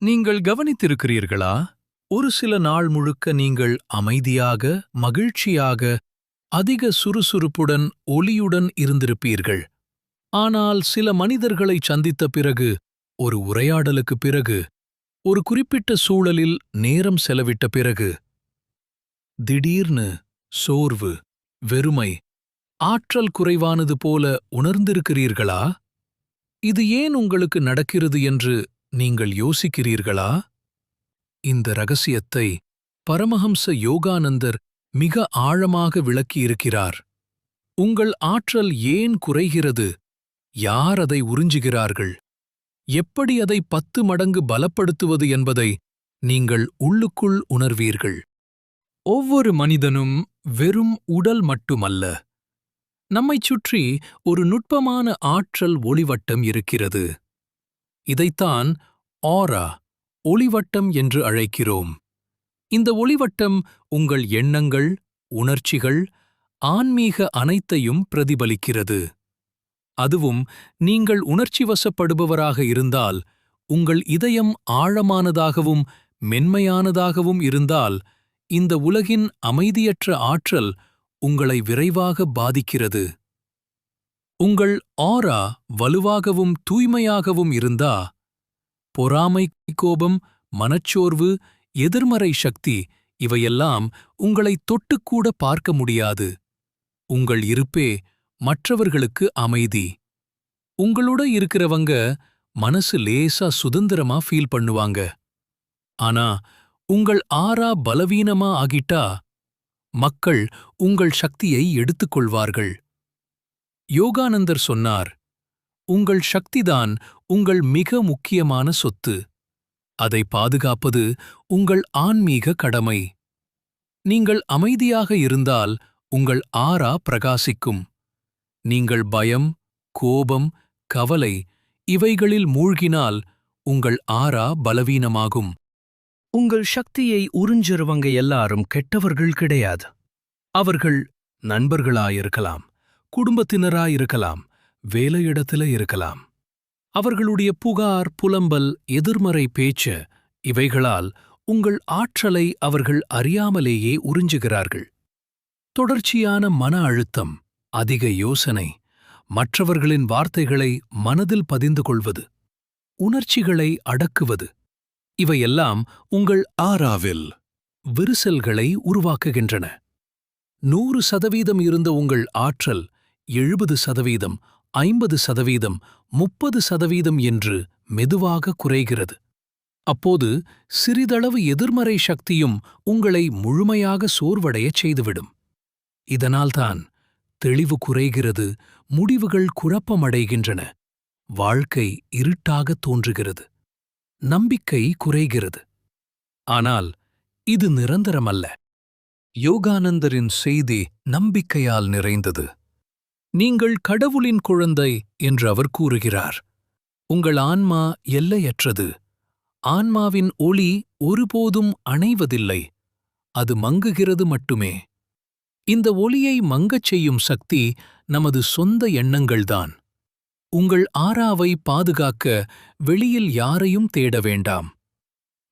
நீங்கள் கவனித்திருக்கிறீர்களா? ஒரு சில நாள் முழுக்க நீங்கள் அமைதியாக, மகிழ்ச்சியாக, அதிக சுறுசுறுப்புடன், ஒளியுடன் இருந்திருப்பீர்கள். ஆனால் சில மனிதர்களைச் சந்தித்த பிறகு, ஒரு உரையாடலுக்குப் பிறகு, ஒரு குறிப்பிட்ட சூழலில் நேரம் செலவிட்ட பிறகு, திடீர்னு சோர்வு, வெறுமை, ஆற்றல் குறைவானது போல உணர்ந்திருக்கிறீர்களா? இது ஏன் உங்களுக்கு நடக்கிறது என்று நீங்கள் யோசிக்கிறீர்களா? இந்த ரகசியத்தை பரமஹம்ச யோகானந்தர் மிக ஆழமாக விளக்கியிருக்கிறார். உங்கள் ஆற்றல் ஏன் குறைகிறது? யார் அதை உறிஞ்சுகிறார்கள்? எப்படி அதை 10 மடங்கு பலப்படுத்துவது என்பதை நீங்கள் உள்ளுக்குள் உணர்வீர்கள். ஒவ்வொரு மனிதனும் வெறும் உடல் மட்டுமல்ல. நம்மைச் சுற்றி ஒரு நுட்பமான ஆற்றல் ஒளிவட்டம் இருக்கிறது. இதைத்தான் ஆரா, ஒளிவட்டம் என்று அழைக்கிறோம். இந்த ஒளிவட்டம் உங்கள் எண்ணங்கள், உணர்ச்சிகள், ஆன்மீக அனைத்தையும் பிரதிபலிக்கிறது. அதுவும் நீங்கள் உணர்ச்சிவசப்படுபவராக இருந்தால், உங்கள் இதயம் ஆழமானதாகவும் மென்மையானதாகவும் இருந்தால், இந்த உலகின் அமைதியற்ற ஆற்றல் உங்களை விரைவாக பாதிக்கிறது. உங்கள் ஆரா வலுவாகவும் தூய்மையாகவும் இருந்தா, பொறாமை, கோபம், மனச்சோர்வு, எதிர்மறை சக்தி இவையெல்லாம் உங்களை தொட்டுக்கூட பார்க்க முடியாது. உங்கள் இருப்பே மற்றவர்களுக்கு அமைதி. உங்களோட இருக்கிறவங்க மனசு லேசா சுதந்திரமா ஃபீல் பண்ணுவாங்க. ஆனா உங்கள் ஆரா பலவீனமா ஆகிட்டா, மக்கள் உங்கள் சக்தியை எடுத்துக்கொள்வார்கள். யோகானந்தர் சொன்னார், உங்கள் சக்திதான் உங்கள் மிக முக்கியமான சொத்து. அதை பாதுகாப்பது உங்கள் ஆன்மீக கடமை. நீங்கள் அமைதியாக இருந்தால் உங்கள் ஆரா பிரகாசிக்கும். நீங்கள் பயம், கோபம், கவலை இவைகளில் மூழ்கினால் உங்கள் ஆரா பலவீனமாகும். உங்கள் சக்தியை உறிஞ்சுறவங்க எல்லாரும் கெட்டவர்கள் கிடையாது. அவர்கள் நண்பர்களாயிருக்கலாம், குடும்பத்தினராயிருக்கலாம், வேலையிடத்தில இருக்கலாம். அவர்களுடைய புகார், புலம்பல், எதிர்மறை பேச்சு இவைகளால் உங்கள் ஆற்றலை அவர்கள் அறியாமலேயே உறிஞ்சுகிறார்கள். தொடர்ச்சியான மன அழுத்தம், அதிக யோசனை, மற்றவர்களின் வார்த்தைகளை மனதில் பதிந்து கொள்வது, உணர்ச்சிகளை அடக்குவது இவையெல்லாம் உங்கள் ஆராவில் விரிசல்களை உருவாக்குகின்றன. 100% இருந்த உங்கள் ஆற்றல் 70%, 50%, 30% என்று மெதுவாக குறைகிறது. அப்போது சிறிதளவு எதிர்மறை சக்தியும் உங்களை முழுமையாக சோர்வடையச் செய்துவிடும். இதனால்தான் தெளிவு குறைகிறது, முடிவுகள் குழப்பமடைகின்றன, வாழ்க்கை இருட்டாகத் தோன்றுகிறது, நம்பிக்கை குறைகிறது. ஆனால் இது நிரந்தரமல்ல. யோகானந்தரின் செய்தி நம்பிக்கையால் நிறைந்தது. நீங்கள் கடவுளின் குழந்தை என்று அவர் கூறுகிறார். உங்கள் ஆன்மா எல்லையற்றது. ஆன்மாவின் ஒளி ஒருபோதும் அணைவதில்லை, அது மங்குகிறது மட்டுமே. இந்த ஒளியை மங்கச் செய்யும் சக்தி நமது சொந்த எண்ணங்கள்தான். உங்கள் ஆராவை பாதுகாக்க வெளியில் யாரையும் தேட வேண்டாம்.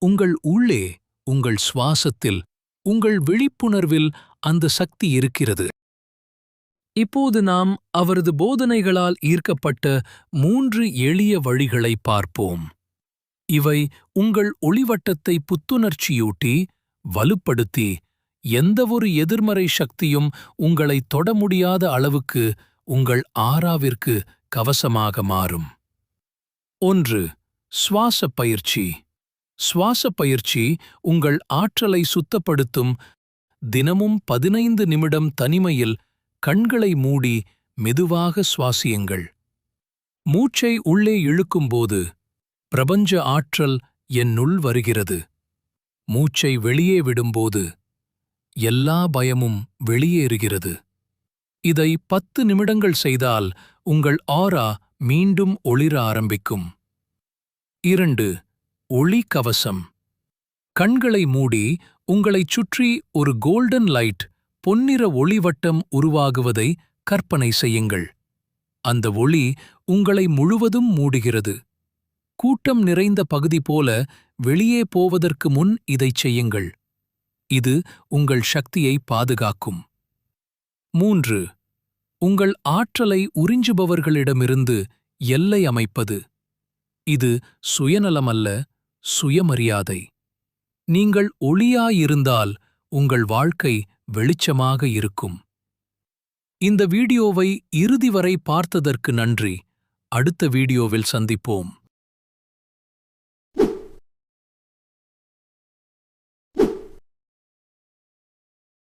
உங்கள் உள்ளே, உங்கள் சுவாசத்தில், உங்கள் விழிப்புணர்வில் அந்த சக்தி இருக்கிறது. இப்போது நாம் அவரது போதனைகளால் ஈர்க்கப்பட்ட 3 எளிய வழிகளை பார்ப்போம். இவை உங்கள் ஒளிவட்டத்தை புத்துணர்ச்சியூட்டி, வலுப்படுத்தி, எந்தவொரு எதிர்மறை சக்தியும் உங்களை தொட முடியாத அளவுக்கு உங்கள் ஆராவிற்கு கவசமாக மாறும். 1. சுவாசப் பயிற்சி. சுவாசப் பயிற்சி உங்கள் ஆற்றலை சுத்தப்படுத்தும். தினமும் 15 நிமிடம் தனிமையில் கண்களை மூடி மெதுவாக சுவாசியுங்கள். மூச்சை உள்ளே இழுக்கும்போது பிரபஞ்ச ஆற்றல் என்னுள் வருகிறது. மூச்சை வெளியே விடும்போது எல்லா பயமும் வெளியேறுகிறது. இதை 10 நிமிடங்கள் செய்தால் உங்கள் ஆரா மீண்டும் ஒளிர ஆரம்பிக்கும். 2. ஒளி கவசம். கண்களை மூடி உங்களைச் சுற்றி ஒரு கோல்டன் லைட், பொன்னிற ஒளிவட்டம் உருவாகுவதை கற்பனை செய்யுங்கள். அந்த ஒளி உங்களை முழுவதும் மூடுகிறது. கூட்டம் நிறைந்த பகுதி போல வெளியே போவதற்கு முன் இதைச் செய்யுங்கள். இது உங்கள் சக்தியை பாதுகாக்கும். 3. உங்கள் ஆற்றலை உறிஞ்சுபவர்களிடமிருந்து எல்லை அமைப்பது. இது சுயநலமல்ல, சுயமரியாதை. நீங்கள் ஒளியாயிருந்தால் உங்கள் வாழ்க்கை வெளிச்சமாக இருக்கும். இந்த வீடியோவை இறுதி வரை பார்த்ததற்கு நன்றி. அடுத்த வீடியோவில் சந்திப்போம்.